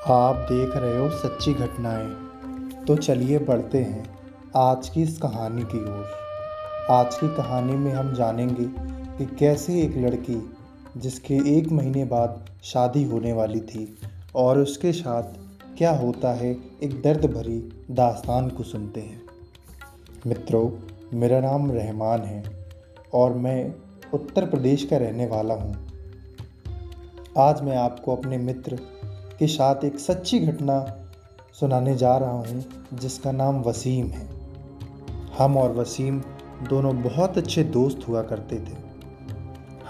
आप देख रहे हो सच्ची घटनाएं। तो चलिए बढ़ते हैं आज की इस कहानी की ओर। आज की कहानी में हम जानेंगे कि कैसे एक लड़की जिसके 1 महीने बाद शादी होने वाली थी और उसके साथ क्या होता है, एक दर्द भरी दास्तान को सुनते हैं। मित्रों, मेरा नाम रहमान है और मैं उत्तर प्रदेश का रहने वाला हूँ। आज मैं आपको अपने मित्र के साथ एक सच्ची घटना सुनाने जा रहा हूँ जिसका नाम वसीम है। हम और वसीम दोनों बहुत अच्छे दोस्त हुआ करते थे।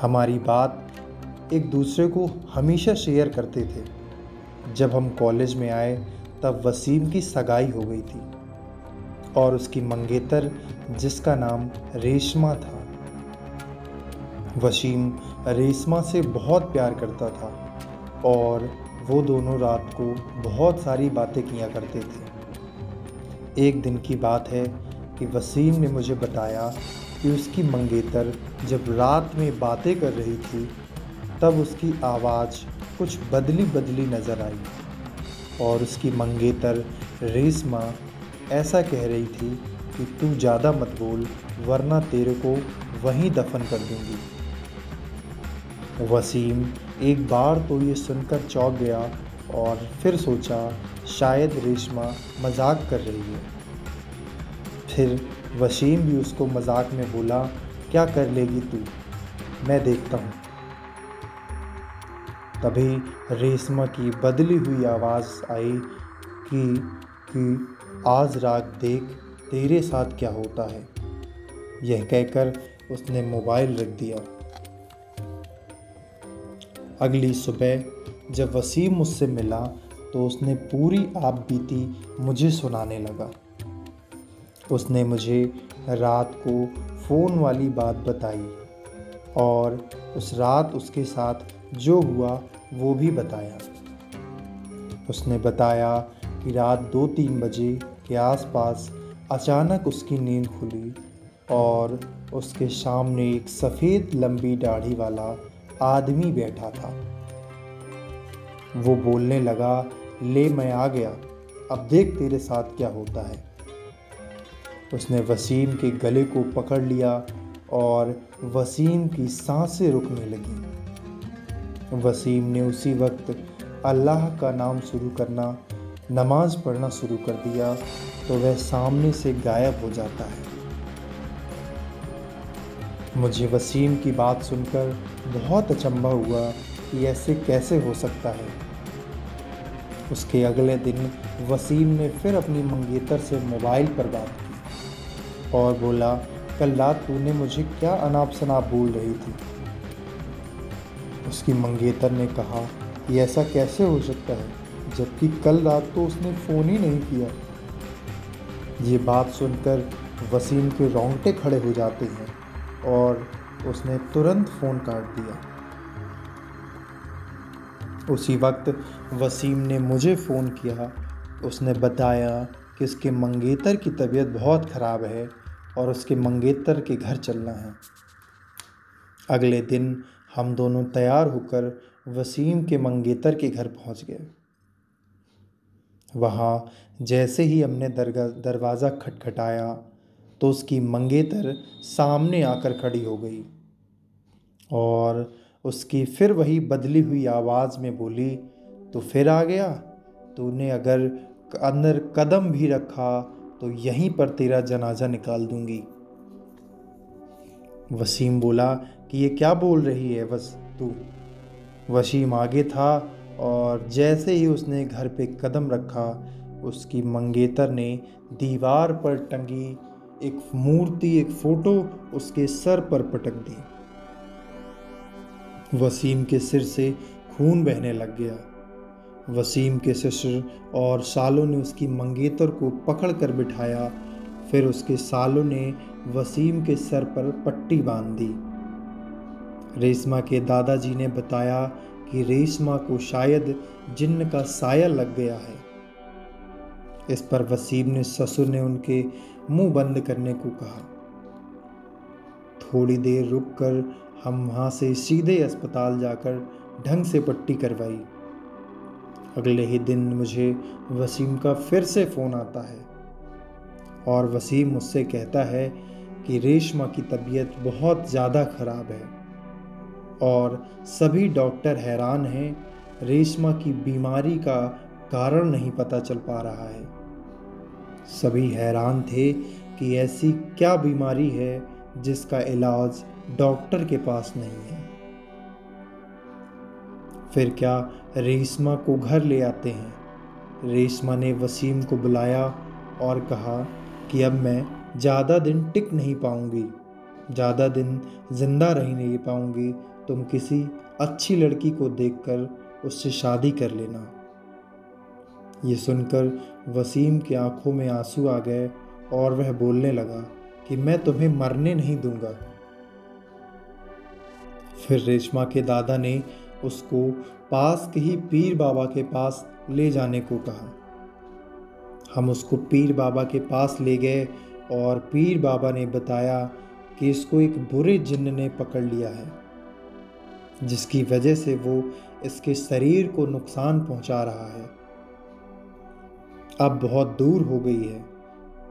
हमारी बात एक दूसरे को हमेशा शेयर करते थे। जब हम कॉलेज में आए तब वसीम की सगाई हो गई थी और उसकी मंगेतर जिसका नाम रेशमा था। वसीम रेशमा से बहुत प्यार करता था और वो दोनों रात को बहुत सारी बातें किया करते थे। एक दिन की बात है कि वसीम ने मुझे बताया कि उसकी मंगेतर जब रात में बातें कर रही थी तब उसकी आवाज़ कुछ बदली बदली नज़र आई और उसकी मंगेतर रेशमा ऐसा कह रही थी कि तू ज़्यादा मत बोल वरना तेरे को वहीं दफन कर दूंगी। वसीम एक बार तो ये सुनकर चौंक गया और फिर सोचा शायद रेशमा मजाक कर रही है। फिर वसीम भी उसको मजाक में बोला, क्या कर लेगी तू, मैं देखता हूँ। तभी रेशमा की बदली हुई आवाज़ आई कि आज रात देख तेरे साथ क्या होता है। यह कहकर उसने मोबाइल रख दिया। अगली सुबह जब वसीम मुझसे मिला तो उसने पूरी आप बीती मुझे सुनाने लगा। उसने मुझे रात को फ़ोन वाली बात बताई और उस रात उसके साथ जो हुआ वो भी बताया। उसने बताया कि रात 2-3 बजे के आसपास अचानक उसकी नींद खुली और उसके सामने एक सफ़ेद लंबी दाढ़ी वाला आदमी बैठा था। वो बोलने लगा, ले मैं आ गया, अब देख तेरे साथ क्या होता है। उसने वसीम के गले को पकड़ लिया और वसीम की सांसें रुकने लगी। वसीम ने उसी वक्त अल्लाह का नाम शुरू करना, नमाज पढ़ना शुरू कर दिया तो वह सामने से गायब हो जाता है। मुझे वसीम की बात सुनकर बहुत अचंभा हुआ कि ऐसे कैसे हो सकता है। उसके अगले दिन वसीम ने फिर अपनी मंगेतर से मोबाइल पर बात की और बोला, कल रात तूने मुझे क्या अनाप शनाप बोल रही थी। उसकी मंगेतर ने कहा कि ऐसा कैसे हो सकता है जबकि कल रात तो उसने फ़ोन ही नहीं किया। ये बात सुनकर वसीम के रोंगटे खड़े हो जाते हैं और उसने तुरंत फ़ोन काट दिया। उसी वक्त वसीम ने मुझे फ़ोन किया। उसने बताया कि उसके मंगेतर की तबीयत बहुत ख़राब है और उसके मंगेतर के घर चलना है। अगले दिन हम दोनों तैयार होकर वसीम के मंगेतर के घर पहुंच गए। वहाँ जैसे ही हमने दरवाज़ा खटखटाया तो उसकी मंगेतर सामने आकर खड़ी हो गई और उसकी फिर वही बदली हुई आवाज़ में बोली, तो फिर आ गया, तूने अगर अंदर कदम भी रखा तो यहीं पर तेरा जनाजा निकाल दूंगी। वसीम बोला कि ये क्या बोल रही है बस तू। वसीम आगे था और जैसे ही उसने घर पे कदम रखा उसकी मंगेतर ने दीवार पर टंगी एक मूर्ति, एक फ़ोटो उसके सर पर पटक दी। वसीम के सिर से खून बहने लग गया। वसीम के ससुर और सालों ने उसकी मंगेतर को पकड़ कर बिठाया। फिर उसके सालों ने वसीम के सर पर पट्टी बांध दी। रेशमा के दादाजी ने बताया कि रेशमा को शायद जिन्न का साया लग गया है। इस पर वसीम ने ससुर ने उनके मुंह बंद करने को कहा। थोड़ी देर रुककर हम वहाँ से सीधे अस्पताल जाकर ढंग से पट्टी करवाई। अगले ही दिन मुझे वसीम का फिर से फ़ोन आता है और वसीम मुझसे कहता है कि रेशमा की तबीयत बहुत ज़्यादा ख़राब है और सभी डॉक्टर हैरान हैं। रेशमा की बीमारी का कारण नहीं पता चल पा रहा है। सभी हैरान थे कि ऐसी क्या बीमारी है जिसका इलाज डॉक्टर के पास नहीं है। फिर क्या रेशमा को घर ले आते हैं। रेशमा ने वसीम को बुलाया और कहा कि अब मैं ज़्यादा दिन टिक नहीं पाऊंगी, ज़्यादा दिन जिंदा रह नहीं पाऊंगी। तुम किसी अच्छी लड़की को देखकर उससे शादी कर लेना। ये सुनकर वसीम की आंखों में आंसू आ गए और वह बोलने लगा कि मैं तुम्हें मरने नहीं दूंगा। फिर रेशमा के दादा ने उसको पास के ही पीर बाबा के पास ले जाने को कहा। हम उसको पीर बाबा के पास ले गए और पीर बाबा ने बताया कि इसको एक बुरे जिन्न ने पकड़ लिया है, जिसकी वजह से वो इसके शरीर को नुकसान पहुंचा रहा है। अब बहुत दूर हो गई है।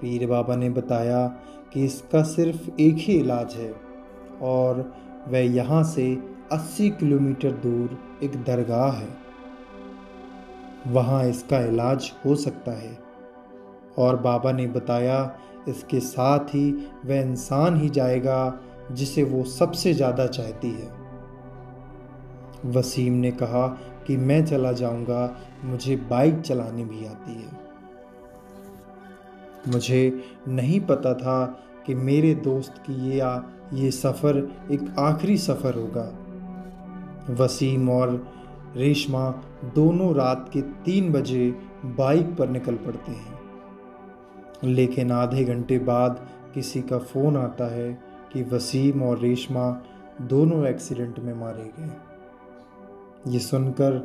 पीर बाबा ने बताया कि इसका सिर्फ एक ही इलाज है और वह यहाँ से 80 किलोमीटर दूर एक दरगाह है, वहाँ इसका इलाज हो सकता है। और बाबा ने बताया इसके साथ ही वह इंसान ही जाएगा जिसे वो सबसे ज़्यादा चाहती है। वसीम ने कहा कि मैं चला जाऊंगा, मुझे बाइक चलानी भी आती है। मुझे नहीं पता था कि मेरे दोस्त की ये सफ़र एक आखिरी सफ़र होगा। वसीम और रेशमा दोनों रात के 3 बजे बाइक पर निकल पड़ते हैं, लेकिन आधे घंटे बाद किसी का फ़ोन आता है कि वसीम और रेशमा दोनों एक्सीडेंट में मारे गए। ये सुनकर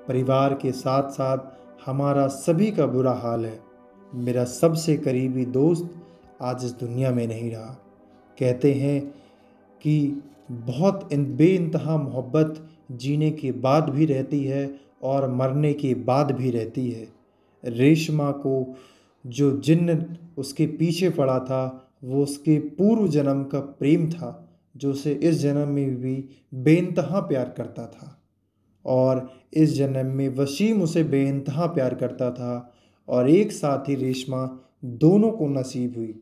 परिवार के साथ साथ हमारा सभी का बुरा हाल है। मेरा सबसे करीबी दोस्त आज इस दुनिया में नहीं रहा। कहते हैं कि बहुत बेइंतहा मोहब्बत जीने के बाद भी रहती है और मरने के बाद भी रहती है। रेशमा को जो जिन्न उसके पीछे पड़ा था वो उसके पूर्व जन्म का प्रेम था, जो उसे इस जन्म में भी बेइंतहा प्यार करता था और इस जन्म में वसीम उसे बेइंतहा प्यार करता था और एक साथ ही रेशमा दोनों को नसीब हुई।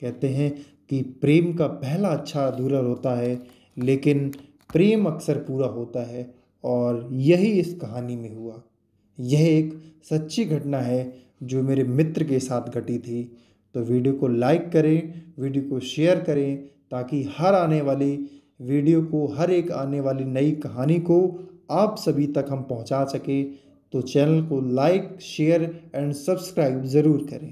कहते हैं कि प्रेम का पहला अच्छा अधूरा होता है, लेकिन प्रेम अक्सर पूरा होता है और यही इस कहानी में हुआ। यह एक सच्ची घटना है जो मेरे मित्र के साथ घटी थी। तो वीडियो को लाइक करें, वीडियो को शेयर करें, ताकि हर एक आने वाली नई कहानी को आप सभी तक हम पहुंचा सकें। तो चैनल को लाइक, शेयर एंड सब्सक्राइब ज़रूर करें।